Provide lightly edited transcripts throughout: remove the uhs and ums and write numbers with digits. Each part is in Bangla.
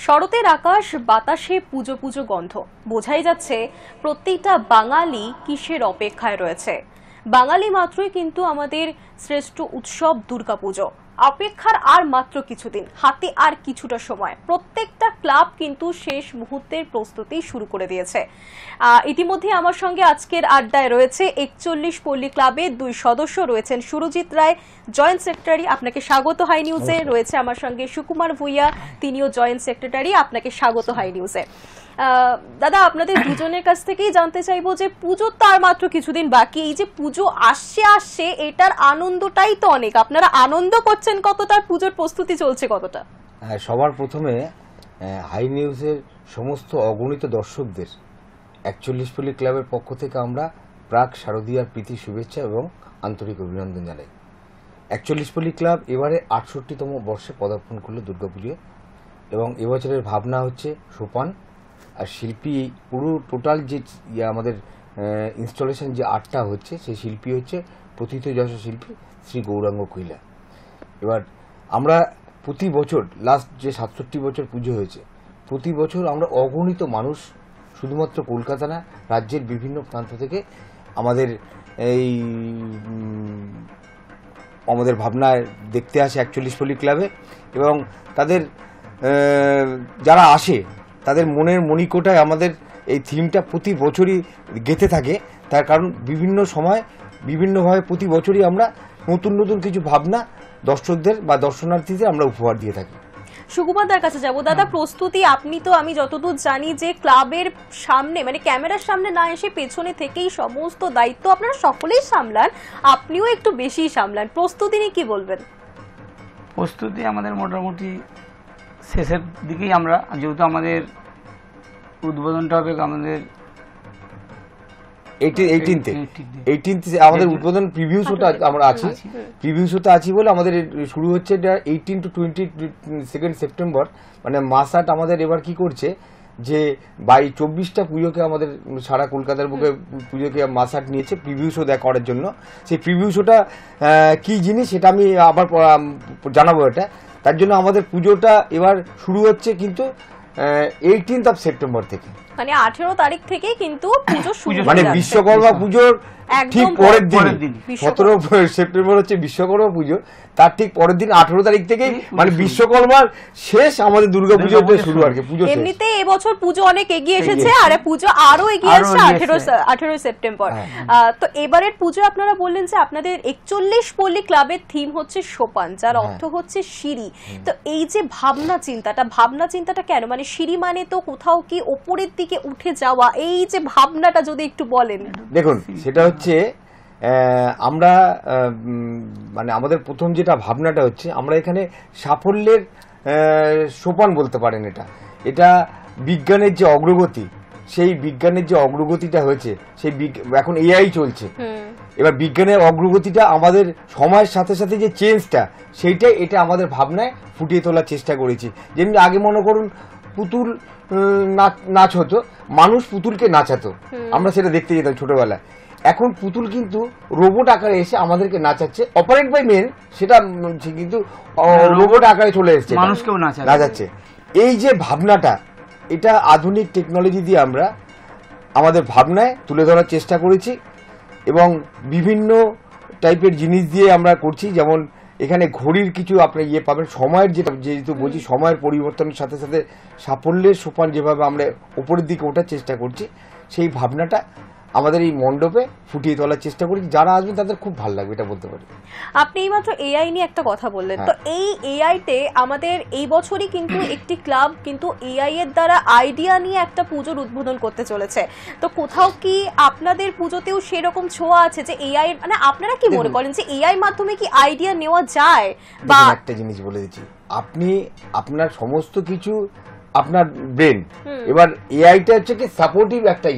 শরতের আকাশ, বাতাসে পুজো পুজো গন্ধ। বোঝাই যাচ্ছে প্রত্যেকটা বাঙালি কিসের অপেক্ষায় রয়েছে। বাঙালি মাত্রই কিন্তু আমাদের শ্রেষ্ঠ উৎসব দুর্গাপুজো। অপেক্ষার আর মাত্র কিছুদিন, হাতে আর কিছুটা সময়। প্রত্যেকটা ক্লাব কিন্তু শেষ মুহূর্তের প্রস্তুতি শুরু করে দিয়েছে। ইতিমধ্যে আমার সঙ্গে আজকের আড্ডায় রয়েছে 41 পল্লী ক্লাবের 2 সদস্য রয়েছেন। সুরজিৎ রায়, জয়েন্ট সেক্রেটারি, আপনাকে স্বাগত হাই নিউজে। রয়েছে আমার সঙ্গে সুকুমার ভুইয়া, তিনিও জয়েন্ট সেক্রেটারি, আপনাকে স্বাগত হাই নিউজে। দাদা, আপনাদের দুজনের কাছ থেকেই জানতে চাইবো যে পুজো তার মাত্র কিছুদিন বাকি, এই যে পুজো আসছে এটার আনন্দটাই তো অনেক। আপনারা আনন্দ করছেন কতটা, পুজোর প্রস্তুতি চলছে কতটা? সবার প্রথমে হাই নিউজের সমস্ত অগণিত দর্শকদের 41 পল্লী ক্লাবের পক্ষ থেকে আমরা প্রাক শারদীয়ার প্রীতি শুভেচ্ছা এবং আন্তরিক অভিনন্দন জানাই। 41 পল্লী ক্লাব এবারে 68তম বর্ষে পদার্পণ করলো দুর্গাপুজোয় এবং এবছরের ভাবনা হচ্ছে সোপান আর শিল্পী। পুরো টোটাল যে আমাদের ইনস্টলেশন যে আর্টটা হচ্ছে সেই শিল্পী হচ্ছে প্রথিতযশা শিল্পী শ্রী গৌরাঙ্গ কৈলা। এবার আমরা প্রতি বছর লাস্ট যে 67 বছর পুজো হয়েছে, প্রতি বছর আমরা অগণিত মানুষ শুধুমাত্র কলকাতা না, রাজ্যের বিভিন্ন প্রান্ত থেকে আমাদের আমাদের ভাবনায় দেখতে আসে 41 পল্লী ক্লাবে এবং তাদের যারা আসে তাদের মনের মণিকোটায় আমাদের এই থিমটা প্রতি বছরই গেঁথে থাকে। তার কারণ বিভিন্ন সময় বিভিন্নভাবে প্রতি বছরই আমরা নতুন নতুন কিছু ভাবনা দর্শকদের বা দর্শনার্থীদের আমরা উপহার দিয়ে থাকি। সুকুমারদার কাছে যাব। দাদা, প্রস্তুতি আপনি তো, আমি যতদূর জানি যে ক্লাবের সামনে মানে ক্যামেরার সামনে না এসে পেছনে থেকেই সমস্ত দায়িত্ব আপনারা সকলেই সামলান, আপনিও একটু বেশি সামলান। প্রস্তুতি নিয়ে কি বলবেন? প্রস্তুতি আমাদের মোটামুটি শেষের দিকেই। আমরা যেহেতু আমাদের উদ্বোধনটা হবে আমাদের 18th আমাদের উদ্বোধন প্রিভিউ শোটা আমরা আছি, প্রিভিউ শোতে আছি বলে আমাদের শুরু হচ্ছে 18 to 22 সেপ্টেম্বর। মানে মাসাট আমাদের এবার কি করছে যে 24টা পুজোকে আমাদের সারা কলকাতার বুকে পুজোকে মাসাট নিয়েছে প্রিভিউ শো করার জন্য। সেই প্রিভিউ শোটা কি জিনিস সেটা আমি আবার জানাবো। এটা তার জন্য আমাদের পুজোটা এবার শুরু হচ্ছে কিন্তু 18th সেপ্টেম্বর থেকে, মানে 18 তারিখ থেকে কিন্তু পুজো শুরু, মানে বিশ্বকর্মা পুজোর ঠিক পরের দিন। 17 সেপ্টেম্বর হচ্ছে বিশ্বকর্মা পুজো, তার ঠিক পরের দিন 18 তারিখ থেকেই মানে বিশ্বকর্মার শেষ আমাদের দুর্গাপুজোটা শুরু আর কি। পুজো এমনিতে এবছর পুজো অনেক এগিয়ে এসেছে আর পুজো আরো এগিয়ে আসছে 18 সেপ্টেম্বর। তো এবারের পুজো আপনারা বললেন যে আপনাদের 41 পল্লী ক্লাবের থিম হচ্ছে সোপান, যার অর্থ হচ্ছে সিঁড়ি। তো এই যে ভাবনা চিন্তাটা কেন? মানে সিঁড়ি মানে তো কোথাও কি ওপরের দিকে উঠে যাওয়া, এই যে ভাবনাটা যদি একটু বলেন। দেখুন, সেটা হচ্ছে আমরা মানে আমাদের প্রথম যেটা ভাবনাটা হচ্ছে আমরা এখানে সাফল্যের সোপান বলতে পারেন। এটা বিজ্ঞানের যে অগ্রগতি, সেই বিজ্ঞানের যে অগ্রগতিটা হয়েছে, সেই এখন এআই চলছে। এবার বিজ্ঞানের অগ্রগতিটা আমাদের সময়ের সাথে সাথে যে চেঞ্জটা, সেইটাই এটা আমাদের ভাবনায় ফুটিয়ে তোলার চেষ্টা করেছি। যেমনি আগে মনে করুন পুতুল নাচ হতো, মানুষ পুতুলকে নাচাতো, আমরা সেটা দেখতে যেতাম ছোটবেলায়। এখন পুতুল কিন্তু রোবট আকারে এসে আমাদেরকে নাচাচ্ছে, অপারেট বাই মেন, সেটা কিন্তু রোবট আকারে চলে এসেছে, মানুষকেও নাচাচ্ছে। এই যে ভাবনাটা, এটা আধুনিক টেকনোলজি দিয়ে আমরা আমাদের ভাবনায় তুলে ধরার চেষ্টা করেছি এবং বিভিন্ন টাইপের জিনিস দিয়ে আমরা করছি। যেমন এখানে ঘড়ির কিছু আপনি পাবেন, সময়ের যেহেতু বলছি, সময়ের পরিবর্তনের সাথে সাথে সাফল্যের সোপান যেভাবে আমরা উপরের দিকে ওঠার চেষ্টা করছি, সেই ভাবনাটা আমাদের এই মণ্ডপে ফুটিয়ে তোলার চেষ্টা করি। যারা আসবেন তাদের খুব ভালো লাগবে, এটা বলতে পারি। আপনি এইমাত্র এআই নিয়ে একটা কথা বললেন, তো এই এআইতে আমাদের এই বছরই কিন্তু একটি ক্লাব কিন্তু এআই এর দ্বারা আইডিয়া নিয়ে একটা পুজোর উদ্বোধন করতে চলেছে। তো কোথাও কি আপনাদের পুজোতেও সেরকম ছোঁয়া আছে যে এআই, মানে আপনারা কি মনে করেন যে এআই মাধ্যমে কি আইডিয়া নেওয়া যায়? বা একটা জিনিস বলে দিচ্ছি, আপনি আপনার সমস্ত কিছু আপনার ব্রেন, এবার এআইটা হচ্ছে কি সাপোর্টিভ একটা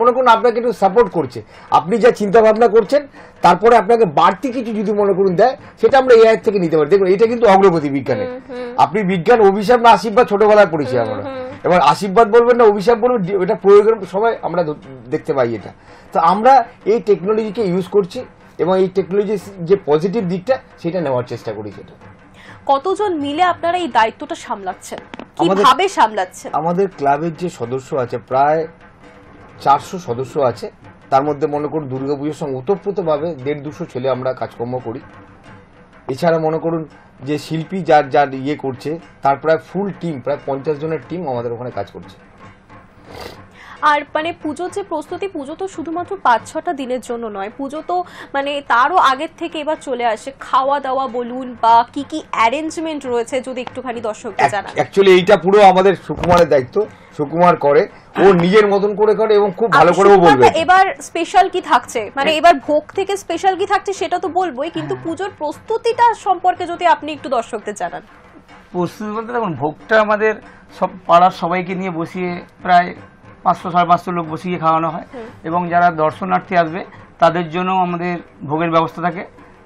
মনে করুন আপনাকে একটু সাপোর্ট করছে, আপনি যা চিন্তা ভাবনা করছেন তারপরে আপনাকে বাড়তি কিছু যদি মনে করুন দেয়, সেটা আমরা এআই থেকে নিতে পারি। দেখুন, এটা কিন্তু অগ্রগতি বিজ্ঞানে। আপনি বিজ্ঞান অভিশাপ না আশীর্বাদ ছোটবেলায় পড়েছি আমরা, এবার আশীর্বাদ বলবেন না অভিশাপ বলবেন, এটা প্রয়োগের সময় আমরা দেখতে পাই। এটা তো আমরা এই টেকনোলজিকে ইউজ করছি এবং এই টেকনোলজির যে পজিটিভ দিকটা সেটা নেওয়ার চেষ্টা করি। সেটা কতজন মিলে আপনারা এই দায়িত্বটা সামলাচ্ছেন? কিভাবে সামলাচ্ছেন? আমাদের ক্লাবের যে সদস্য আছে প্রায় 400 সদস্য আছে, তার মধ্যে মনে করুন দুর্গাপুজোর সঙ্গে ওতপ্রোতভাবে 150-200 ছেলে আমরা কাজকর্ম করি। এছাড়া মনে করুন যে শিল্পী যার যার ইয়ে করছে তার প্রায় ফুল টিম, প্রায় 50 জনের টিম আমাদের ওখানে কাজ করছে। আর মানে পুজোর যে প্রস্তুতি, পুজো তো শুধুমাত্র 5-6টা দিনের জন্য নয়, পুজো তো মানে তারও আগের থেকে এবার চলে আসে। খাওয়া দাওয়া বলুন বা কি কি অ্যারেঞ্জমেন্ট রয়েছে যদি একটুখানি দর্শকদের জানান। অ্যাকচুয়ালি এইটা পুরো আমাদের সুকুমারের দায়িত্ব, সুকুমার করে, ও নিজের মতন করে করে এবং খুব ভালো করে ও বলবে। এবার স্পেশাল কি থাকছে, মানে এবার ভোগ থেকে স্পেশাল কি থাকছে সেটা তো বলবোই, কিন্তু পুজোর প্রস্তুতিটা সম্পর্কে যদি আপনি একটু দর্শকদের জানান। প্রস্তুতি বলতে দেখুন, ভোগটা আমাদের সব পাড়ার সবাইকে নিয়ে বসিয়ে প্রায় 500-550 লোক বসিয়ে খাওয়ানো হয়, এবং যারা দর্শনার্থী আসবে তাদের জন্য আমাদের ভোগের ব্যবস্থা থাকে।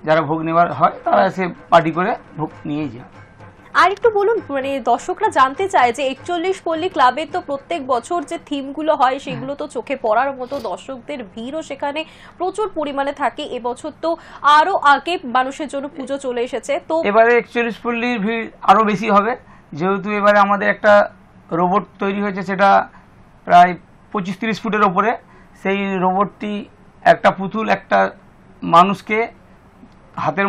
যারা ভোগ নেওয়ার হয় তারা এসে পার্টি করে ভোগ নিয়ে যায়। আর একটু বলুন, মানে দর্শকরা জানতে চায় যে 41 পল্লী ক্লাবে তো প্রত্যেক বছর যে থিমগুলো হয় সেগুলো তো চোখে পড়ার মতো, দর্শকদের ভিড়ও সেখানে প্রচুর পরিমাণে থাকে। এবছর তো আরো আগে মানুষের জন্য পুজো চলে এসেছে, তো এবারে 41 পল্লীর ভিড় আরো বেশি হবে, যেহেতু এবারে আমাদের একটা রোবট তৈরি হয়েছে, সেটা প্রায় 25-30 ফুটের ওপরে। সেই রোবটটি একটা পুতুল একটা মানুষকে হাতের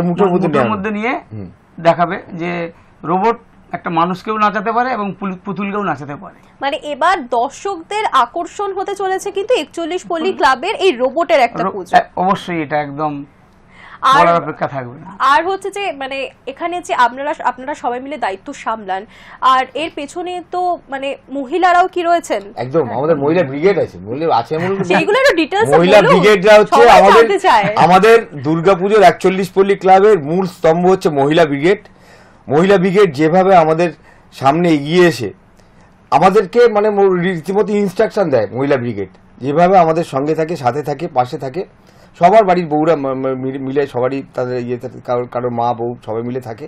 মুঠোর মধ্যে নিয়ে দেখাবে যে রোবট একটা মানুষকেও নাচাতে পারে এবং পুতুলকেও নাচাতে পারে। মানে এবার দর্শকদের আকর্ষণ হতে চলেছে কিন্তু 41 পল্লী ক্লাবের এই রোবটের একটা পুজো। অবশ্যই এটা একদম আর বলার অপেক্ষা থাকবে না। আর হচ্ছে যে মানে এখানে যে আপনারা সবাই মিলে দায়িত্ব সামলান, আর এর পেছনে তো মানে মহিলারাও কি রয়েছেন? একদম, আমাদের মহিলা ব্রিগেড আছে, মহিলা আছে, সেইগুলো একটু ডিটেইলসে বলুন। মহিলা ব্রিগেডরা হচ্ছে আমাদের দুর্গাপুজোর 41 পল্লী ক্লাবের মূল স্তম্ভ হচ্ছে মহিলা ব্রিগেড। মহিলা ব্রিগেড যেভাবে আমাদের সামনে এগিয়ে এসে আমাদেরকে মানে রীতিমতো ইনস্ট্রাকশন দেয়, মহিলা ব্রিগেড যেভাবে আমাদের সঙ্গে থাকে, সাথে থাকে, পাশে থাকে, সবার বাড়ির বউরা মিলে সবারই তাদের ইয়েতে কারোর মা বউ সবাই মিলে থাকে।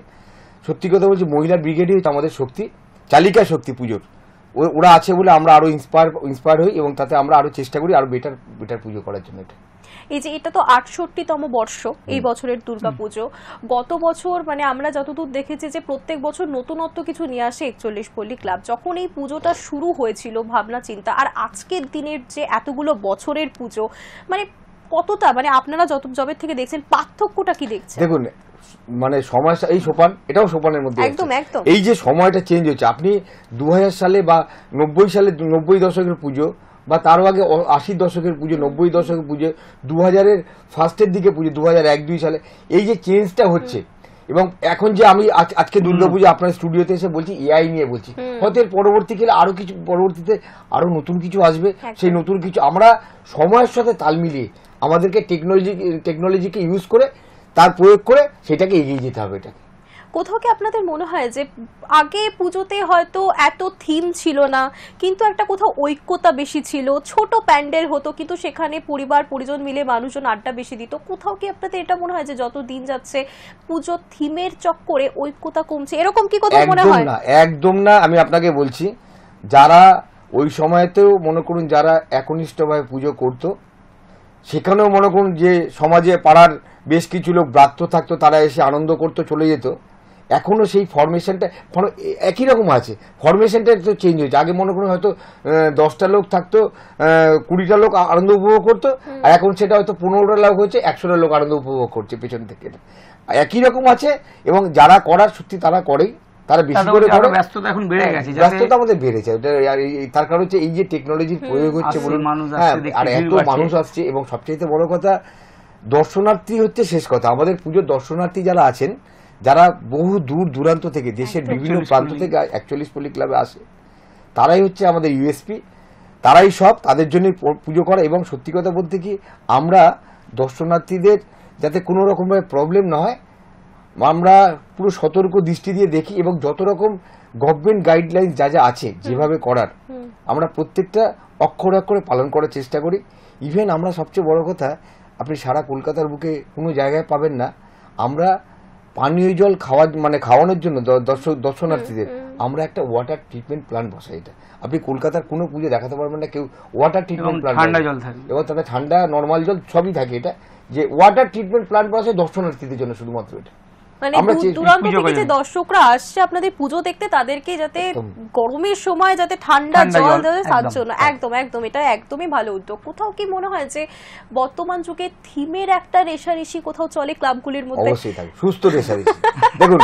সত্যি কথা বলছি, মহিলা ব্রিগেডই হচ্ছে আমাদের শক্তি, চালিকা শক্তি পুজোর। ওরা আছে বলে আমরা আরো ইন্সপায়ার হই এবং তাতে আমরা আরো চেষ্টা করি আরো বেটার পুজো করার জন্য। এই যে এটা তো 68তম বর্ষ এই বছরের দুর্গাপুজো। গত বছর মানে আমরা যতদূর দেখেছি যে প্রত্যেক বছর নতুনত্ব কিছু নিয়ে আসে 41 পল্লী ক্লাব। যখন এই পুজোটা শুরু হয়েছিল ভাবনা চিন্তা, আর আজকের দিনের যে এতগুলো বছরের পুজো, মানে কতটা মানে আপনারা যবের থেকে দেখছেন পার্থক্যটা কি দেখছেন? দেখুন, মানে সময়টা এই সোপান, এটাও সোপানের মধ্যে একদম একদম এই যে সময়টা চেঞ্জ হচ্ছে। আপনি 2000 সালে বা 90 দশকের পুজো বা তারও আগে 80 দশকের পুজো, 90 দশকের পুজো, 2000-এর ফার্স্টের দিকে পুজো, 2001-2 সালে এই যে চেঞ্জটা হচ্ছে, এবং এখন যে আমি আজকে দুর্গাপুজো আপনার স্টুডিওতে এসে বলছি এআই নিয়ে বলছি, হয়তো এর পরবর্তীকালে আরো কিছু, পরবর্তীতে আরো নতুন কিছু আসবে। সেই নতুন কিছু আমরা সময়ের সাথে তাল মিলিয়ে আমাদেরকে টেকনোলজিকে ইউজ করে তার প্রয়োগ করে সেটাকে এগিয়ে যেতে হবে। এটাকে কোথাও কি আপনাদের মনে হয় যে আগে পুজোতে হয়তো এত থিম ছিল না, কিন্তু একটা কোথাও ঐক্যতা বেশি ছিল, ছোট প্যান্ডেল হতো কিন্তু সেখানে পরিবার পরিজন মিলে মানুষজন আড্ডা বেশি দিত? কোথাও কি আপনাদের এটা মনে হয় যে যত দিন যাচ্ছে পুজো থিমের চক্করে ঐক্যতা কমছে, এরকম কি কোথাও মনে হয়? একদম না। আমি আপনাকে বলছি, যারা ওই সময়তেও মনে করুন যারা একনিষ্ঠভাবে পুজো করতো, সেখানেও মনে করুন যে সমাজে পাড়ার বেশ কিছু লোক ব্রাত্য থাকতো, তারা এসে আনন্দ করতো, চলে যেত। এখনো সেই ফরমেশনটা একই রকম আছে, ফরমেশনটা একটু চেঞ্জ হয়েছে। আগে মনে করুন হয়তো 10টা লোক থাকতো, 20টা লোক আনন্দ উপভোগ করতো, আর এখন সেটা হয়তো 15টা লোক হচ্ছে, 100টা লোক আনন্দ উপভোগ করছে পেছন থেকে। একই রকম আছে, এবং যারা করার সত্যি তারা করেই, তারা বেশি করে করে। ব্যস্ততা এখন বেড়ে গেছে, ব্যস্ততা আমাদের বেড়েছে, তার কারণ হচ্ছে এই যে টেকনোলজির প্রয়োগ হচ্ছে বলুন, আর এত মানুষ আসছে, এবং সবচেয়ে বড় কথা দর্শনার্থী হচ্ছে শেষ কথা। আমাদের পুজোর দর্শনার্থী যারা আছেন, যারা বহু দূর দূরান্ত থেকে দেশের বিভিন্ন প্রান্ত থেকে 41 পল্লী ক্লাবে আসে, তারাই হচ্ছে আমাদের ইউএসপি, তারাই সব, তাদের জন্যই পুজো করা। এবং সত্যি কথা বলতে কি, আমরা দর্শনার্থীদের যাতে কোনো রকমভাবে প্রবলেম না হয় আমরা পুরো সতর্ক দৃষ্টি দিয়ে দেখি, এবং যত রকম গভর্নমেন্ট গাইডলাইন যা যা আছে যেভাবে করার, আমরা প্রত্যেকটা অক্ষরে অক্ষরে পালন করার চেষ্টা করি। ইভেন আমরা সবচেয়ে বড় কথা, আপনি সারা কলকাতার বুকে কোনো জায়গায় পাবেন না, আমরা পানীয় জল খাওয়ানোর জন্য দর্শনার্থীদের আমরা একটা ওয়াটার ট্রিটমেন্ট প্ল্যান্ট বসাই। এটা আপনি কলকাতার কোনো পুজো দেখাতে পারবেন না কেউ ওয়াটার ট্রিটমেন্ট প্ল্যান্ট, ঠান্ডা জল থাকে, এবং তাতে ঠান্ডা নর্মাল জল সবই থাকে। এটা যে ওয়াটার ট্রিটমেন্ট প্ল্যান্ট বসায় দর্শনার্থীদের জন্য শুধুমাত্র। এটা মানে আমরা দূর দূরান্ত পুজো থেকে যে করি। দর্শকরা আসছে আপনাদের পুজো দেখতে, তাদেরকে যাতে একদম। গরমের সময় যাতে ঠান্ডা ঠান্ডা জল জল, দেয় তার একদম। জন্য একদম একদম এটা একদমই ভালো উদ্যোগ। কোথাও কি মনে হয় যে বর্তমান যুগে থিমের একটা রেশারেশি কোথাও চলে ক্লাবগুলির মধ্যে? অবশ্যই থাকে সুস্থ রেশারেশি। দেখুন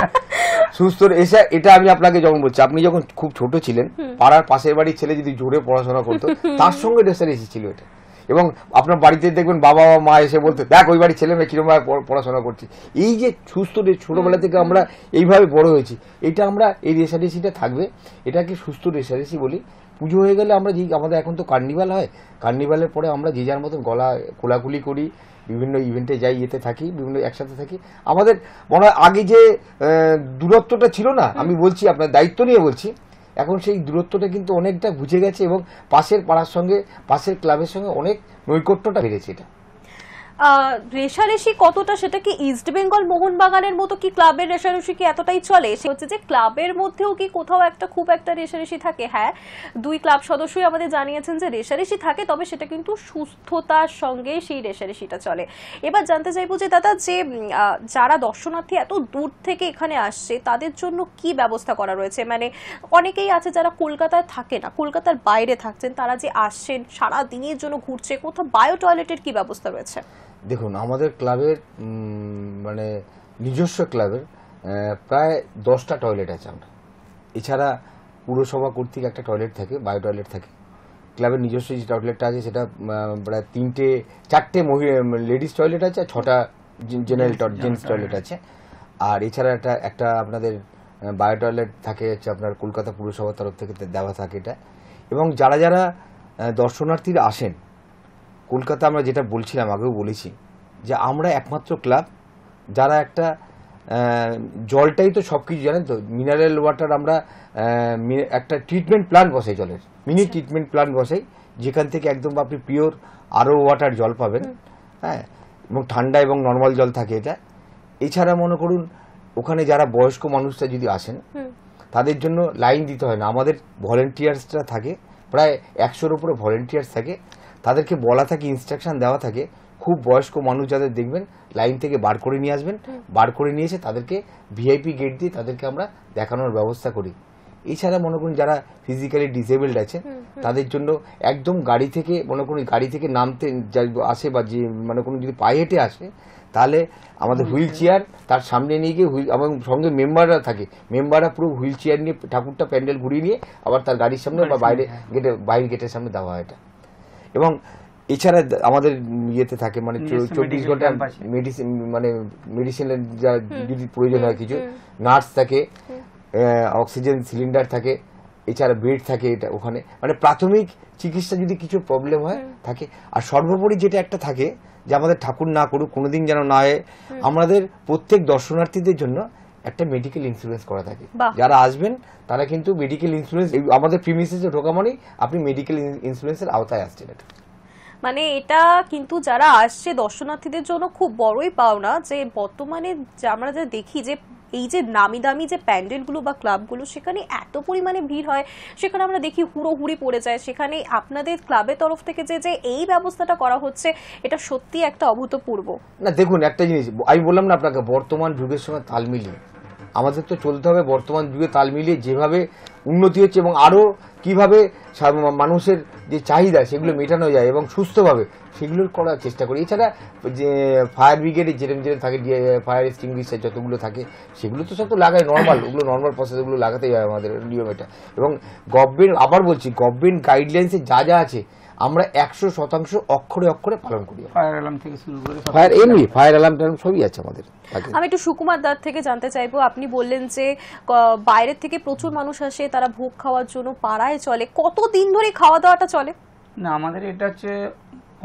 সুস্থ রেশা, এটা আমি আপনাকে যখন বলছি, আপনি যখন খুব ছোট ছিলেন, পাড়ার পাশের বাড়ির ছেলে যদি জোরে পড়াশোনা করতো তার সঙ্গে রেশারেশি ছিল এটা। এবং আপনার বাড়িতে দেখবেন বাবা বা মা এসে বলতে, দেখ ওই বাড়ির ছেলে মেয়ে কিরকম পড়াশোনা করছে। এই যে সুস্থ ছোটবেলা থেকে আমরা এইভাবে বড় হয়েছি, এটা আমরা এই রেশারেশিটা থাকবে, এটাকে সুস্থ রেশারেশি বলি। পুজো হয়ে গেলে আমরা যে আমাদের এখন তো কার্নিভাল হয়, কার্নিভালের পরে আমরা যে যার মতন গলা কোলাকুলি করি, বিভিন্ন ইভেন্টে যাই, ইয়েতে থাকি, বিভিন্ন একসাথে থাকি। আমাদের মনে হয় আগে যে দূরত্বটা ছিল না, আমি বলছি আপনার দায়িত্ব নিয়ে বলছি, এখন সেই দূরত্বটা কিন্তু অনেকটা বুঝে গেছে এবং পাশের পাড়ার সঙ্গে, পাশের ক্লাবের সঙ্গে অনেক নৈকট্যটা বেড়েছে। এটা রেশারেশি কতটা, সেটা কি ইস্ট বেঙ্গল মোহনবাগানের মতো কি ক্লাবের রেশারেশি কি এতটাই চলে? সে হচ্ছে যে ক্লাবের মধ্যেও কি কোথাও একটা খুব একটা রেশারেশি থাকে? হ্যাঁ, দুই ক্লাব সদস্যই আমাদের জানিয়েছেন যে রেশারেশি থাকে, তবে সেটা কিন্তু সুস্থতার সঙ্গে সেই রেশারেশিটা চলে। এবার জানতে চাইবো যে দাদা, যে যারা দর্শনার্থী এত দূর থেকে এখানে আসছে তাদের জন্য কি ব্যবস্থা করা রয়েছে? মানে অনেকেই আছে যারা কলকাতায় থাকে না, কলকাতার বাইরে থাকছেন, তারা যে আসছেন সারা দিনের জন্য ঘুরছে, কোথাও বায়ো টয়লেটের কি ব্যবস্থা রয়েছে? দেখুন আমাদের ক্লাবের মানে নিজস্ব ক্লাবের প্রায় 10টা টয়লেট আছে। আমরা এছাড়া পুরসভা কর্তৃক একটা টয়লেট থাকে, বায়ো টয়লেট থাকে। ক্লাবের নিজস্ব যে টয়লেটটা আছে সেটা প্রায় 4টে লেডিস টয়লেট আছে, আর 6টা জেনারেল জেন্টস টয়লেট আছে। আর এছাড়া একটা আপনাদের বায়ো টয়লেট থাকে, হচ্ছে আপনার কলকাতা পুরসভার তরফ থেকে দেওয়া থাকে এটা। এবং যারা যারা দর্শনার্থীরা আসেন কলকাতা, আমরা যেটা বলছিলাম আগেও বলেছি যে আমরা একমাত্র ক্লাব যারা একটা জলটাই তো সব কিছু, জানেন তো, মিনারেল ওয়াটার। আমরা একটা ট্রিটমেন্ট প্ল্যান্ট বসাই, জলের মিনি ট্রিটমেন্ট প্ল্যান্ট বসাই, যেখান থেকে একদম আপনি পিওর আরও ওয়াটার জল পাবেন। হ্যাঁ, এবং ঠান্ডা এবং নর্মাল জল থাকে এটা। এছাড়া মনে করুন ওখানে যারা বয়স্ক মানুষরা যদি আসেন তাদের জন্য লাইন দিতে হয় না, আমাদের ভলেন্টিয়ার্সরা থাকে, প্রায় 100-র উপরে ভলেন্টিয়ার্স থাকে। তাদেরকে বলা থাকে, ইনস্ট্রাকশন দেওয়া থাকে, খুব বয়স্ক মানুষ যাদের দেখবেন লাইন থেকে বার করে নিয়ে আসবেন, বার করে নিয়ে এসে তাদেরকে ভিআইপি গেট দিয়ে তাদেরকে আমরা দেখানোর ব্যবস্থা করি। এছাড়া মনে করুন যারা ফিজিক্যালি ডিসেবলড আছেন তাদের জন্য একদম গাড়ি থেকে, মনে করুন গাড়ি থেকে নামতে আসে বা যে মনে করুন যদি পায়ে হেঁটে আসে, তাহলে আমাদের হুইল চেয়ার তার সামনে নিয়ে গিয়ে, আমার সঙ্গে মেম্বাররা থাকে, মেম্বাররা পুরো হুইল চেয়ার নিয়ে ঠাকুরটা প্যান্ডেল ঘুরিয়ে নিয়ে আবার তার গাড়ির সামনে বা বাইরের গেটের সামনে দেওয়া হয় এটা। এবং এছাড়া আমাদের ইয়েতে থাকে, মানে 24 ঘন্টা মেডিসিন, মানে মেডিসিনের যা যদি প্রয়োজন হয় কিছু, নার্স থাকে, অক্সিজেন সিলিন্ডার থাকে, এছাড়া বেড থাকে এটা ওখানে, মানে প্রাথমিক চিকিৎসা যদি কিছু প্রবলেম হয় থাকে। আর সর্বোপরি যেটা একটা থাকে যে আমাদের ঠাকুর না করুক, কোনোদিন যেন না হয়, আমাদের প্রত্যেক দর্শনার্থীদের জন্য একটা মেডিকেল ইন্স্যুরেন্স করা থাকে। যারা আসবেন তারা কিন্তু মেডিকেল ইন্স্যুরেন্স, আমাদের প্রিমিসেসে ঢোকা মানেই আপনি মেডিকেল ইন্স্যুরেন্সের আওতায় আসছেন। এটা মানে এটা কিন্তু যারা আসছে দর্শনার্থীদের জন্য খুব বড়ই পাওনা, যে বর্তমানে আমরা যা দেখি যে এই যে নামি দামি যে প্যান্ডেলগুলো বা ক্লাবগুলো, সেখানে এত পরিমাণে ভিড় হয়, সেখানে আমরা দেখি হুড়োহুড়ি পড়ে যায়। সেখানে আপনাদের ক্লাবের তরফ থেকে যে এই ব্যবস্থাটা করা হচ্ছে, এটা সত্যি একটা অভূতপূর্ব। না দেখুন, একটা জিনিস আমি বললাম না আপনাকে, বর্তমান যুগের সঙ্গে তাল মিলিয়ে আমাদের তো চলতে হবে। বর্তমান যুগে তাল মিলিয়ে যেভাবে উন্নতি হচ্ছে এবং আরও কিভাবে মানুষের যে চাহিদা সেগুলো মেটানো যায় এবং সুস্থভাবে সেগুলোর করার চেষ্টা করি। এছাড়া যে ফায়ার ব্রিগেডে যেরকম থাকে, ফায়ার এক্সটিংগুইশার যতগুলো থাকে সেগুলো তো সব তো লাগায়, নর্মাল, ওগুলো নর্মাল প্রসেস, ওগুলো লাগাতেই হয় আমাদের নিয়ম এটা। এবং গভর্নমেন্ট, আবার বলছি, গভর্নমেন্ট গাইডলাইন্সে যা যা আছে আমরা 100% অক্ষরে অক্ষরে পালন করি। ফায়ার অ্যালার্ম থেকে শুরু করে ফায়ার অ্যালার্ম সবই আছে আমাদের। আমি একটু সুকুমার দার থেকে জানতে চাইবো, আপনি বললেন যে বাইরের থেকে প্রচুর মানুষ আসে, তারা ভোগ খাওয়ার জন্য পাড়ায় চলে, কতদিন ধরে খাওয়া দাওয়াটা চলে? না, আমাদের এটা হচ্ছে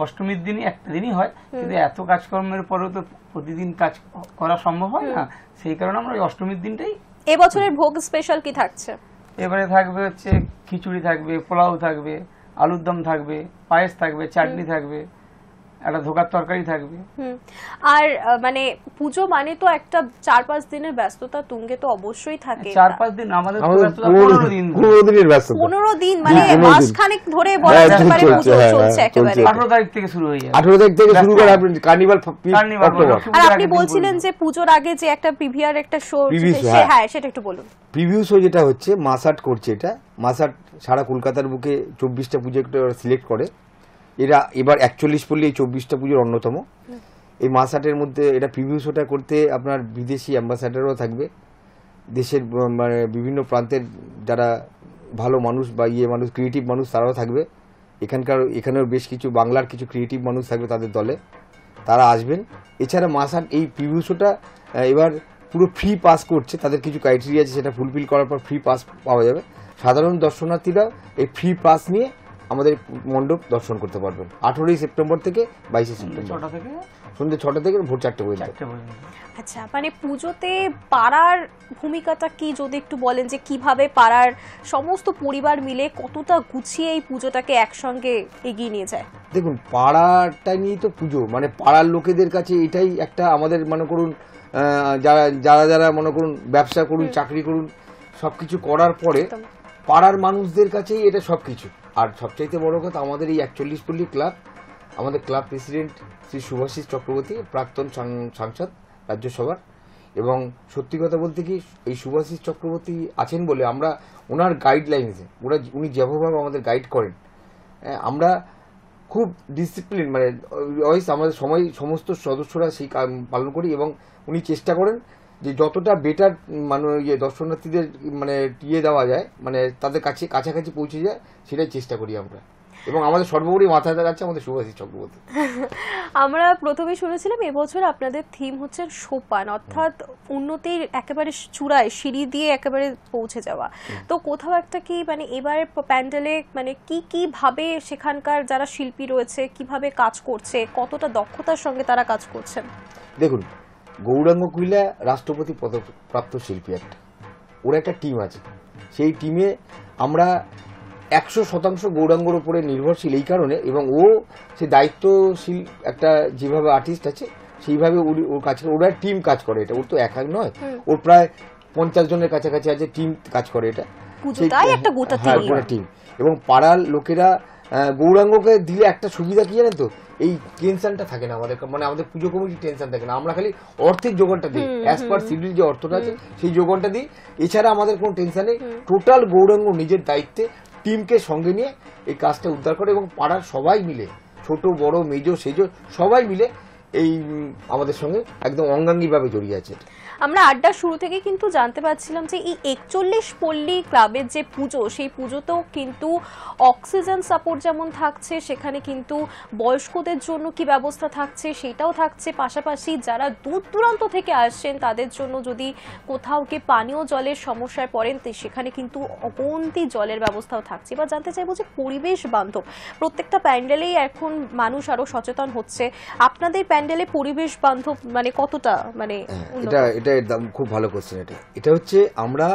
অষ্টমীর দিনই একটা দিনই হয়, কিন্তু এত কাজকর্মের পরেও তো প্রতিদিন কাজ করা সম্ভব হয় না, সেই কারণে আমরা ওই অষ্টমীর দিনটাই। এবছরের ভোগ স্পেশাল কি থাকছে? এবারে থাকবে হচ্ছে খিচুড়ি থাকবে, পোলাও থাকবে, আলুর দম থাকবে, পায়েস থাকবে, চাটনি থাকবে, একটা ধোকার তরকারি থাকবে। আর মানে পুজো মানে তো একটা 4-5 দিনের ব্যস্ততা তুঙ্গে তো অবশ্যই থাকে। 4-5 দিন আমাদের তো আমাদের ব্যস্ততা 15 দিন ধরে। 15 দিনের ব্যস্ততা। 15 দিন মানে জি, 15 দিন। মাসখানেক ধরে বলা হ্যাঁ, যেতে পারে চলছে, পুজো হ্যাঁ, চলছে হ্যাঁ, একেবারে। চলছে। 18 তারিখ থেকে শুরু হয়ে যাবে। 18 তারিখ থেকে শুরু করে আপনি কার্নিভাল কার্নিভাল অক্টোবর। বলো। আর আপনি বলছিলেন যে পুজোর আগে যে একটা পিভিআর একটা শো Preview show, হ্যাঁ। হ্যাঁ সেটা একটু বলুন। প্রিভিউ শো যেটা হচ্ছে মাসাট করছে, এটা মাসাট সারা কলকাতার বুকে 24টা পুজো সিলেক্ট করে। এরা এবার 41 পল্লী এই 24টা পুজোর অন্যতম। এই মাসাটের মধ্যে এটা প্রিভিউ শোটা করতে আপনার বিদেশি অ্যাম্বাসাডারও থাকবে, দেশের মানে বিভিন্ন প্রান্তের যারা ভালো মানুষ বা মানুষ ক্রিয়েটিভ মানুষ তারাও থাকবে। এখানেও বেশ কিছু বাংলার কিছু ক্রিয়েটিভ মানুষ থাকবে তাদের দলে, তারা আসবেন। এছাড়া মাসাট এই প্রিভিউ শোটা এবার পুরো ফ্রি পাস করছে, তাদের কিছু ক্রাইটেরিয়া আছে, সেটা ফুলফিল করার পর ফ্রি পাস পাওয়া যাবে। সাধারণ দর্শনার্থীরা এই ফ্রি পাস নিয়ে আমাদের মণ্ডপ দর্শন করতে পারবেন 18 সেপ্টেম্বর থেকে 22 সেপ্টেম্বর, 6টা থেকে সন্ধ্যে 6টা থেকে ভোর 4টে পর্যন্ত। 4টে পর্যন্ত। আচ্ছা মানে পুজোতে পাড়ার ভূমিকাটা কি যদি একটু বলেন, যে কিভাবে পাড়ার সমস্ত পরিবার মিলে কতটা গুছিয়ে এই পুজোটাকে একসঙ্গে এগিয়ে নিয়ে যায়? দেখুন, পাড়াটা নিয়েই তো পুজো, মানে পাড়ার লোকেদের কাছে এটাই একটা আমাদের মনে করুন যারা যারা যারা মনে করুন ব্যবসা করুন, চাকরি করুন, সবকিছু করার পরে পাড়ার মানুষদের কাছেই এটা সবকিছু। আর সবচাইতে বড় কথা, আমাদের এই 41 পল্লী ক্লাব, আমাদের ক্লাব প্রেসিডেন্ট শ্রী শুভাশিস চক্রবর্তী, প্রাক্তন সাংসদ রাজ্যসভার, এবং সত্যি কথা বলতে কি এই শুভাশিস চক্রবর্তী আছেন বলে আমরা ওনার গাইডলাইন্সে উনি যেভাবে আমাদের গাইড করেন, আমরা খুব ডিসিপ্লিন, মানে আমাদের সমস্ত সদস্যরা সেই পালন করি। এবং উনি চেষ্টা করেন যে যতটা বেটার মানে দর্শনার্থীদের মানে দেওয়া যায়, মানে তাদের কাছে কাছাকাছি পৌঁছে যায়, সেটাই চেষ্টা করি আমরা। এবং আমাদের সর্বোপরি মাথায় থাকছে আমাদের শুভাশিস চক্রবর্তী। আমরা প্রথমে শুনেছিলাম এবছর আপনাদের থিম হচ্ছে সোপান, অর্থাৎ উন্নতির একেবারে চূড়ায় সিঁড়ি দিয়ে একেবারে পৌঁছে যাওয়া। তো কোথাও একটা কি মানে এবারে প্যান্ডেলে মানে কি ভাবে সেখানকার যারা শিল্পী রয়েছে কিভাবে কাজ করছে, কতটা দক্ষতার সঙ্গে তারা কাজ করছেন? দেখুন, গৌরাঙ্গ কুইলা রাষ্ট্রপতি পদপ্রাপ্ত শিল্পী একটা, ওর একটা টিম আছে। সেই টিমে আমরা 100% গৌরাঙ্গর উপরে নির্ভরশীল এই কারণে, এবং ও সে দায়িত্বশীল একটা যেভাবে আর্টিস্ট আছে সেইভাবে ওর কাছে ওরা টিম কাজ করে। এটা ওর তো একা নয়, ওর প্রায় 50 জনের কাছাকাছি আছে টিম কাজ করে। এটা একটা গোটা টিম। এবং পাড়ার লোকেরা গৌরাঙ্গকে দিলে একটা সুবিধা কি জানেন তো, এই টেনশনটা থাকে না আমাদের, মানে আমাদের পুজো কমিটির টেনশন থাকে না। আমরা খালি অর্থের যোগানটা দিই, অ্যাজ পার শিডিউল যে অর্থটা আছে সেই যোগানটা দিই। এছাড়া আমাদের কোনো টেনশন নেই। টোটাল গৌরাঙ্গ নিজের দায়িত্বে টিমকে সঙ্গে নিয়ে এই কাজটা উদ্ধার করে, এবং পাড়ার সবাই মিলে, ছোট বড় মেজো সেজো সবাই মিলে এই আমাদের সঙ্গে একদম অঙ্গাঙ্গিভাবে জড়িয়ে আছে। আমরা আড্ডার শুরু থেকে কিন্তু জানতে পারছিলাম যে এই 41 পল্লী ক্লাবের যে পুজো, সেই পুজোতেও কিন্তু অক্সিজেন সাপোর্ট যেমন থাকছে, সেখানে কিন্তু বয়স্কদের জন্য কি ব্যবস্থা থাকছে সেটাও থাকছে। পাশাপাশি যারা দূর দূরান্ত থেকে আসছেন তাদের জন্য যদি কোথাও কি পানীয় জলের সমস্যায় পড়েন, সেখানে কিন্তু অপন্তি জলের ব্যবস্থাও থাকছে। এবার জানতে চাইবো যে পরিবেশ বান্ধব প্রত্যেকটা প্যান্ডেলেই এখন মানুষ আরো সচেতন হচ্ছে, আপনাদের প্যান্ডেলে পরিবেশ বান্ধব মানে কতটা মানে এটা খুব ভালো কোশ্চেন। এটা হচ্ছে আমরা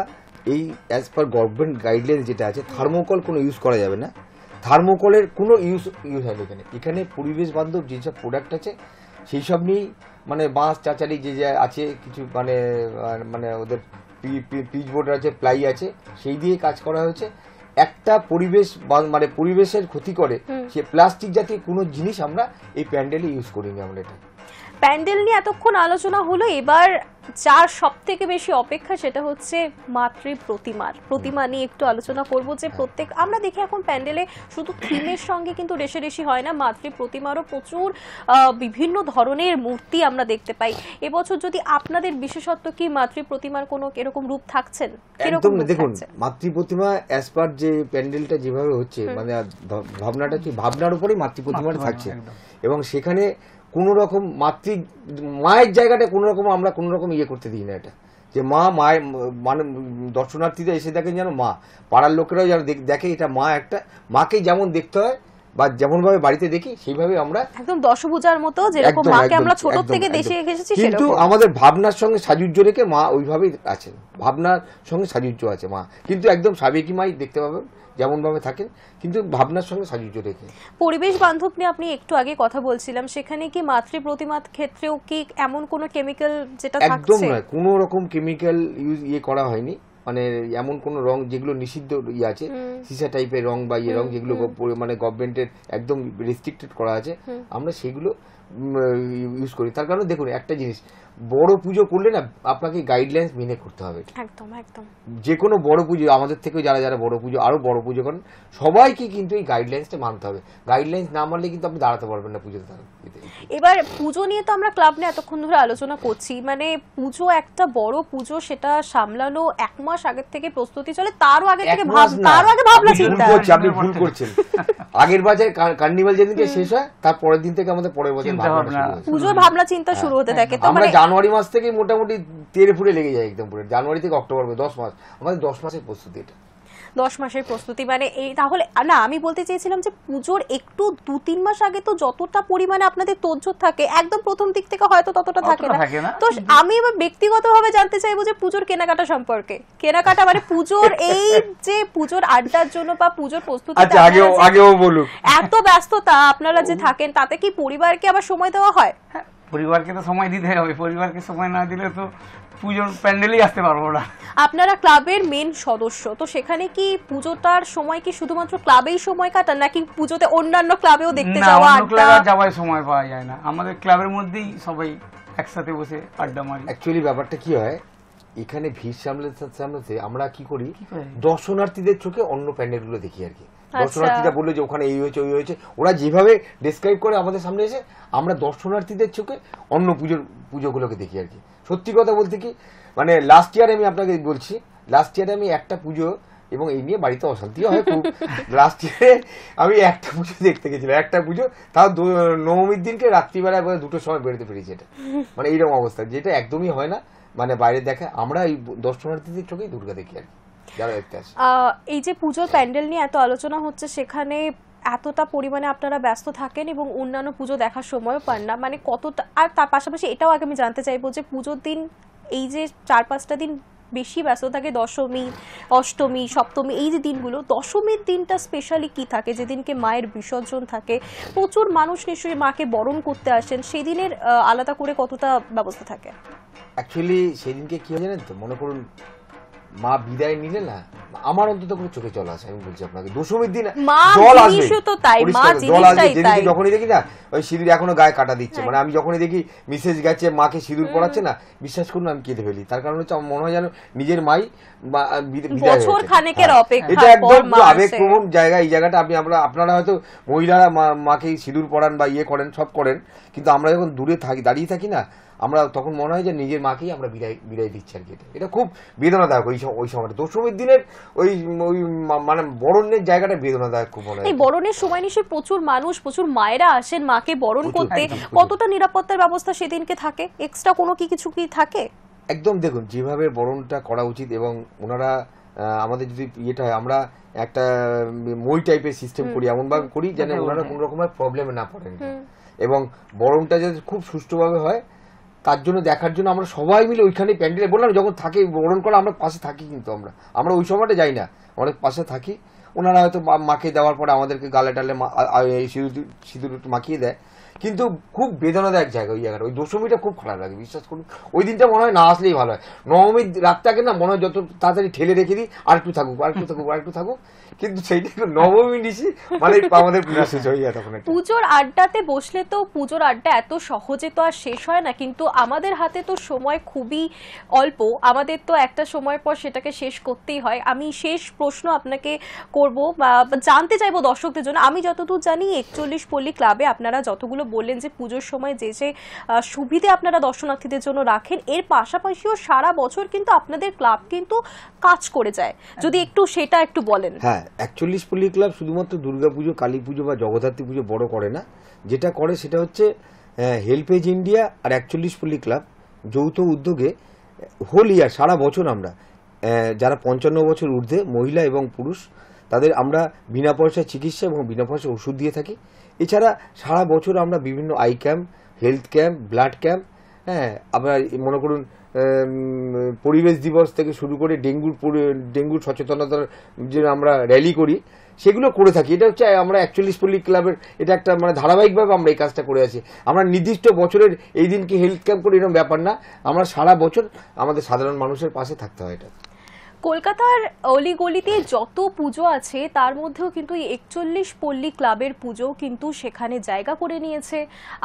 এই অ্যাজ পার গভর্নমেন্ট গাইডলাইন যেটা আছে, থার্মোকল কোনো ইউজ করা যাবে না। থার্মোকলের কোনো ইউজ হয় এখানে পরিবেশ বান্ধব যেসব প্রোডাক্ট আছে সেই সব নিয়েই, মানে বাঁশ চাচারি যে আছে কিছু, মানে মানে ওদের পিচ বোর্ড আছে, প্লাই আছে, সেই দিয়ে কাজ করা হয়েছে। একটা পরিবেশ মানে পরিবেশের ক্ষতি করে সে প্লাস্টিক জাতীয় কোনো জিনিস আমরা এই প্যান্ডেলে ইউজ করিনি। আমরা এটা প্যান্ডেল নিয়ে এতক্ষণ আলোচনা হলো, এবার যার সব থেকে বেশি অপেক্ষা সেটা হচ্ছে মাতৃ প্রতিমা নিয়ে একটু আলোচনা করব। যে প্রত্যেক আমরা দেখি এখন প্যান্ডেলে শুধু থিমের সঙ্গে কিন্তু রেশারেশি হয় না, মাতৃ প্রতিমারও প্রচুর বিভিন্ন ধরনের মূর্তি আমরা দেখতে পাই। এবছর যদি আপনাদের বিশেষত্ব কি, মাতৃ প্রতিমার কোনো এরকম রূপ থাকছেন? একদম দেখুন, মাতৃ প্রতিমা অ্যাজ পার যে প্যান্ডেলটা যেভাবে হচ্ছে, মানে ভাবনাটা কি ভাবনার উপরেই মাতৃ প্রতিমাটা থাকছে, এবং সেখানে কোন রকম মায়ের জায়গাটা কোন রকম আমরা কোন রকম ইয়ে করতে দিই না। এটা যে মায়ের মানে দর্শনার্থীরা এসে দেখেন যেন মা, পাড়ার লোকেরাও যেন দেখে এটা মা, একটা মাকে যেমন দেখতে হয় বা যেমন ভাবে বাড়িতে দেখি সেইভাবে আমরা একদম দশভুজার মতো, যেরকম মাকে আমরা ছোট থেকে দেখে এসেছি, কিন্তু আমাদের ভাবনার সঙ্গে সাজুজ্য রেখে মা ওইভাবেই আছেন, ভাবনার সঙ্গে সাজুজ্য আছে মা, কিন্তু একদম সাবেকি মাই দেখতে পাবেন যেমনভাবে থাকেন, কিন্তু ভাবনার সঙ্গে সাজুজ্য রেখে। পরিবেশ বান্ধব নিয়ে আপনি একটু আগে কথা বলছিলাম, সেখানে কি মাতৃ প্রতিমার ক্ষেত্রেও কি এমন কোনো কেমিক্যাল যেটা একদম থাকছে? নয়, কোনো রকম কেমিক্যাল ইয়ে করা হয়নি, মানে এমন কোন রং যেগুলো নিষিদ্ধ ইয়ে আছে, সিসা টাইপের রং বা ইয়ে রং যেগুলো মানে গভর্নমেন্টের একদম রেস্ট্রিক্টেড করা আছে, আমরা সেগুলো ইউজ করি। তার কারণে দেখুন একটা জিনিস, বড় পুজো করলে না আপনাকে গাইডলাইন্স মেনে করতে হবে। একদম একদম। যে কোনো বড় পুজো, আমাদের থেকে যারা যারা বড় পুজো আরো বড় পুজো করেন, সবাইকে কিন্তু এই গাইডলাইন্সটা মানতে হবে। গাইডলাইন্স না মানলে কিন্তু আপনি দাঁড়াতে পারবেন না পুজোতে। এবার পুজো নিয়ে তো আমরা ক্লাব নিয়ে এতক্ষণ ধরে আলোচনা করছি, মানে পুজো একটা বড় পুজো, সেটা সামলানো 1 মাস আগের থেকে প্রস্তুতি চলে, তারও আগে থেকে ভাবনা চিন্তা। আপনি ভুল করছেন। আগের বছর কার্নিভাল যেদিনকে শেষ হয় তার পরের দিন থেকে আমাদের পরের বছর পুজোর ভাবনা চিন্তা শুরু হতে থাকে। তো আমরা জানুয়ারি মাস থেকে মোটামুটি তেরে ফুটে লেগে যায় একদম পুরো, জানুয়ারি থেকে অক্টোবর 10 মাস আমাদের 10 মাসের প্রস্তুতি। এটা 10 মাসের প্রস্তুতি, মানে এই তাহলে না, আমি বলতে চেয়েছিলাম যে পুজোর একটু 2-3 মাস আগে তো যতটা পরিমাণে আপনাদের তোড়জোড় থাকে, একদম প্রথম দিক থেকে হয়তো ততটা থাকে না। তো আমি এবার ব্যক্তিগতভাবে জানতে চাইবো যে পুজোর কেনাকাটা সম্পর্কে। কেনাকাটা মানে পুজোর এই যে পুজোর আড্ডার জন্য বা পুজোর প্রস্তুতি, আচ্ছা আগেও বলুন, এত ব্যস্ততা আপনারা যে থাকেন, তাতে কি পরিবারকে আবার সময় দেওয়া হয়? পরিবারকে তো সময় দিতে হবে, পরিবারকে সময় না দিলে তো পুজোর প্যান্ডেলেই আসতে পারবো না। আপনারা ক্লাবের মেন সদস্য, তো সেখানে কি পুজোটার সময় কি শুধুমাত্র ক্লাবেই সময় কাটান, নাকি পুজোতে অন্যান্য ক্লাবেও দেখতে যাওয়া, আড্ডা? যাওয়ার সময় পাওয়া যায় না, আমাদের ক্লাবের মধ্যেই সবাই একসাথে বসে আড্ডা মারি। অ্যাকচুয়ালি ব্যাপারটা কি হয়, এখানে ভিড় সামলাতে আমরা কি করি, দর্শনার্থীদের চোখে অন্য প্যান্ডেলগুলো দেখি আর কি। দর্শনার্থীরা বললো যে ওখানে এই হয়েছে ওই হয়েছে, ওরা যেভাবে ডেসক্রাইব করে আমাদের সামনে এসে, আমরা দর্শনার্থীদের চোখে অন্য পুজোগুলোকে দেখি আর কি। সত্যি কথা বলতে কি, মানে লাস্ট ইয়ার আমি আপনাকে বলছি, লাস্ট ইয়ারে আমি একটা পুজো, এবং এই নিয়ে বাড়িতে অশান্তিও হয় খুব, লাস্ট ইয়ারে আমি একটা পুজো দেখতে গেছিলাম, একটা পুজো, তাও নবমীর দিনকে রাত্রিবেলায় 2টোর সময় বেরোতে পেরেছি। এটা মানে এইরকম অবস্থা, যেটা একদমই হয় না, মানে বাইরে দেখা, আমরা এই দর্শনার্থীদের চোখেই দুর্গা দেখি আর কি, যারা দেখতে আসে। এই যে পুজোর প্যান্ডেল নিয়ে এত আলোচনা হচ্ছে, সেখানে এতটা পরিমাণে আপনারা ব্যস্ত থাকেন এবং অন্যান্য পুজো দেখার সময়ও পান না, মানে কতটা? আর তার পাশাপাশি এটাও আগে আমি জানতে চাইবো যে পুজোর দিন এই যে 4-5টা দিন বেশি ব্যস্ত থাকে, দশমী, অষ্টমী, সপ্তমী, এই যে দিনগুলো, দশমীর দিনটা স্পেশালি কি থাকে? যেদিনকে মায়ের বিসর্জন থাকে, প্রচুর মানুষ নিশ্চয়ই মাকে বরণ করতে আসেন, সেই দিনের আলাদা করে কতটা ব্যবস্থা থাকে? অ্যাকচুয়ালি সেদিনকে কি হয় জানেন তো, মনে করুন মা বিদায় নিলে না, আমার অন্তত করে চোখে জল আসে। আমি বলছি আপনাকে, দশমীর দিন জল আসবে, জল আসবে। যেদিকে যখনই দেখি না ওই সিঁদুর এখনো গায়ে কাটা দিচ্ছে, মানে আমি যখনই দেখি মিসেস গেছে মাকে সিঁদুর পড়াচ্ছে না, বিশ্বাস করুন আমি কেঁদে ফেলি। তার কারণ হচ্ছে আমার মনে হয় যেন নিজের মাই বিদায় হয়েছে। এটা একদম আবেগপ্রবণ জায়গা। এই জায়গাটা আপনারা হয়তো মহিলারা মাকে সিঁদুর পড়ান বা ইয়ে করেন, সব করেন, কিন্তু আমরা যখন দূরে থাকি, দাঁড়িয়ে থাকি না, আমরা তখন মনে হয় যে নিজের মাকেই আমরা বিদায় দিচ্ছি আর কি। এটা খুব বেদনাদায়ক ওই সময়টা, দশমীর দিনের ওই মানে বরণের জায়গাটা বেদনাদায়ক খুব মনে হয়। এই বরণের সময় নিশ্চয়ই প্রচুর মানুষ, প্রচুর মায়েরা আসেন মাকে বরণ করতে, কতটা নিরাপত্তার ব্যবস্থা সেদিনকে থাকে? এক্সট্রা কোনো কিছু কি থাকে? একদম দেখুন, যেভাবে বরণটা করা উচিত, এবং ওনারা আমাদের যদি ইয়েটা হয়, আমরা একটা মই টাইপের সিস্টেম করি, এমন ভাবে করি যেন ওনারা কোন রকমের প্রবলেমে না পড়েন, এবং বরণটা যাতে খুব সুষ্ঠুভাবে হয়, তার জন্য দেখার জন্য আমরা সবাই মিলে ওইখানে প্যান্ডেলে, বললাম যখন থাকে বরণ করা, আমরা পাশে থাকি, কিন্তু আমরা ওই সময়টা যাই না, অনেক পাশে থাকি। ওনারা হয়তো মাকে দেওয়ার পরে আমাদেরকে গালে টালে সিঁদুর একটু মাখিয়ে দেয়, কিন্তু খুব বেদনাদায়ক জায়গা ওই জায়গাটা। ওই দশমীটা খুব খারাপ লাগে, বিশ্বাস করুন। ওই দিনটা মনে হয় না আসলেই ভালো হয়। নবমীর রাতটাকে না মনে হয় যত তাড়াতাড়ি ঠেলে রেখে দিই, আর একটু থাকুক, কিন্তু সেইটা নবমী নিশি মানে আমাদের পুজো শেষ হয়ে যায় তখন। পুজোর আড্ডাতে বসলে তো পুজোর আড্ডা এত সহজে তো আর শেষ হয় না, কিন্তু আমাদের হাতে তো সময় খুবই অল্প, আমাদের তো একটা সময় পর সেটাকে শেষ করতেই হয়। আমি শেষ প্রশ্ন আপনাকে করব বা জানতে চাইবো দর্শকদের জন্য। আমি যতদূর জানি 41 পল্লী ক্লাবে আপনারা যতগুলো বললেন যে পুজোর সময় যে সুবিধে আপনারা দর্শনার্থীদের জন্য রাখেন, এর পাশাপাশিও সারা বছর কিন্তু আপনাদের ক্লাব কিন্তু কাজ করে যায়, যদি একটু সেটা একটু বলেন। হ্যাঁ, 41 পল্লী ক্লাব শুধুমাত্র দুর্গাপুজো, কালী পুজো বা জগদ্ধাত্রী পুজো বড় করে না, যেটা করে সেটা হচ্ছে হেল্পেজ ইন্ডিয়া আর 41 পল্লী ক্লাব যৌথ উদ্যোগে হোল ইয়ার, সারা বছর আমরা যারা 55 বছর ঊর্ধ্বে মহিলা এবং পুরুষ, তাদের আমরা বিনা পয়সায় চিকিৎসা এবং বিনা পয়সায় ওষুধ দিয়ে থাকি। এছাড়া সারা বছর আমরা বিভিন্ন eye camp, health camp, blood camp, হ্যাঁ, আপনার মনে করুন পরিবেশ দিবস থেকে শুরু করে ডেঙ্গুর সচেতনতার যে আমরা র্যালি করি, সেগুলো করে থাকি। এটা হচ্ছে আমরা 41 পল্লী ক্লাবের এটা একটা মানে ধারাবাহিকভাবে আমরা এই কাজটা করে আছি। আমরা নির্দিষ্ট বছরের এই দিনকে হেলথ ক্যাম্প করি এরকম ব্যাপার না, আমরা সারা বছর আমাদের সাধারণ মানুষের পাশে থাকতে হয়। এটা কলকাতার অলিগলিতে যত পুজো আছে তার মধ্যেও কিন্তু এই 41 পল্লী ক্লাবের পুজো কিন্তু সেখানে জায়গা করে নিয়েছে।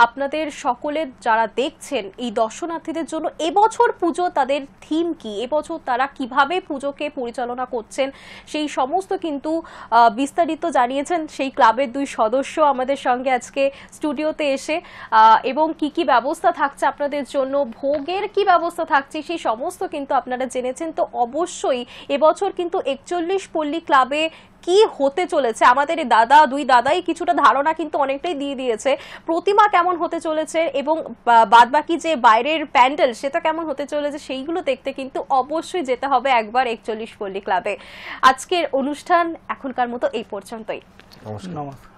আপনাদের সকলের যারা দেখছেন এই দর্শনার্থীদের জন্য এবছর পুজো তাদের থিম কি, এবছর তারা কিভাবে পুজোকে পরিচালনা করছেন সেই সমস্ত কিন্তু বিস্তারিত জানিয়েছেন সেই ক্লাবের 2 সদস্য আমাদের সঙ্গে আজকে স্টুডিওতে এসে, এবং কি কি ব্যবস্থা থাকছে আপনাদের জন্য, ভোগের কি ব্যবস্থা থাকছে সেই সমস্ত কিন্তু আপনারা জেনেছেন। তো অবশ্যই এবছর কিন্তু 41 পল্লী ক্লাবে কি হতে চলেছে আমাদের এই দুই দাদাই কিছুটা ধারণা কিন্তু অনেকটাই দিয়ে দিয়েছে। প্রতিমা কেমন হতে চলেছে এবং বাদবাকি যে বাইরের প্যান্ডেল সেটা কেমন হতে চলেছে সেইগুলো দেখতে কিন্তু অবশ্যই যেতে হবে একবার 41 পল্লী ক্লাবে। আজকের অনুষ্ঠান এখনকার মতো এই পর্যন্তই। নমস্কার। নমস্কার।